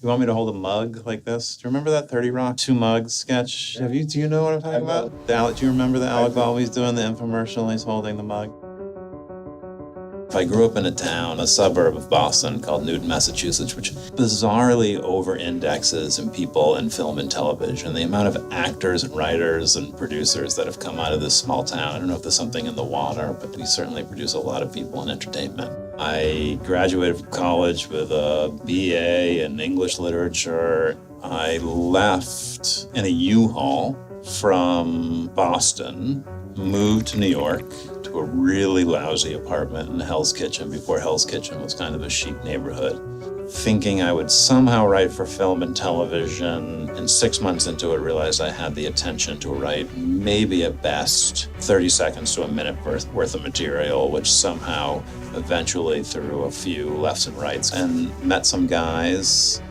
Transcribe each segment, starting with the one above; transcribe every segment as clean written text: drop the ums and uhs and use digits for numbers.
You want me to hold a mug like this? Do you remember that 30 Rock 2 mugs sketch? Do you know what I'm talking about? Do you remember the Alec Baldwin's doing the infomercial and he's holding the mug? I grew up in a town, a suburb of Boston called Newton, Massachusetts, which bizarrely over-indexes in people in film and television. The amount of actors and writers and producers that have come out of this small town. I don't know if there's something in the water, but we certainly produce a lot of people in entertainment. I graduated from college with a BA in English literature. I left in a U-Haul from Boston, moved to New York, to a really lousy apartment in Hell's Kitchen before Hell's Kitchen was kind of a chic neighborhood, thinking I would somehow write for film and television. And 6 months into it, realized I had the attention to write maybe at best 30 seconds to a minute worth of material, which somehow eventually through a few lefts and rights, and met some guys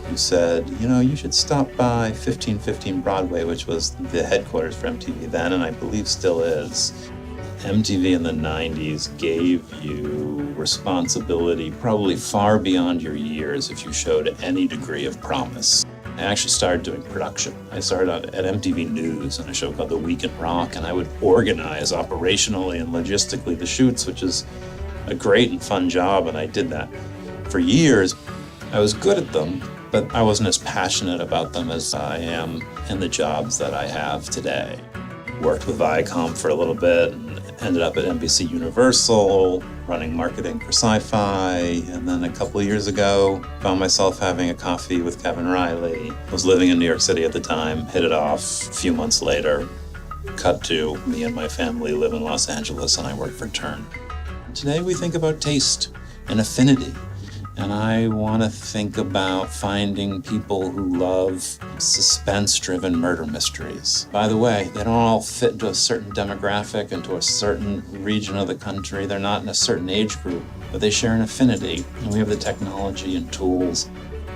who said, you should stop by 1515 Broadway, which was the headquarters for MTV then, and I believe still is. MTV in the 90s gave you responsibility probably far beyond your years if you showed any degree of promise. I actually started doing production. I started at MTV News on a show called The Week in Rock, and I would organize operationally and logistically the shoots, which is a great and fun job, and I did that for years. I was good at them, but I wasn't as passionate about them as I am in the jobs that I have today. Worked with Viacom for a little bit, and ended up at NBC Universal, running marketing for Sci-Fi, and then a couple of years ago, found myself having a coffee with Kevin Riley. Was living in New York City at the time, hit it off. A few months later, cut to me and my family live in Los Angeles, and I work for Turn. Today we think about taste and affinity. And I want to think about finding people who love suspense-driven murder mysteries. By the way, they don't all fit into a certain demographic, into a certain region of the country. They're not in a certain age group, but they share an affinity. And we have the technology and tools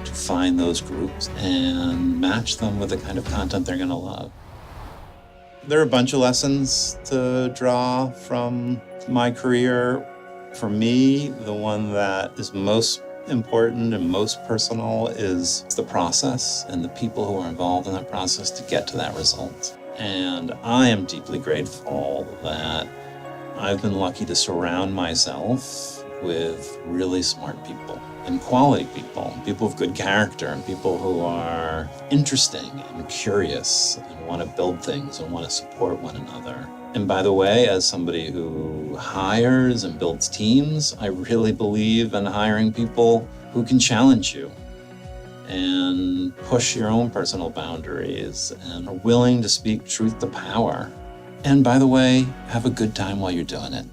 to find those groups and match them with the kind of content they're going to love. There are a bunch of lessons to draw from my career. For me, the one that is most important and most personal is the process and the people who are involved in that process to get to that result. And I am deeply grateful that I've been lucky to surround myself with really smart people and quality people, people of good character, and people who are interesting and curious and want to build things and want to support one another. And by the way, as somebody who hires and builds teams, I really believe in hiring people who can challenge you and push your own personal boundaries and are willing to speak truth to power. And by the way, have a good time while you're doing it.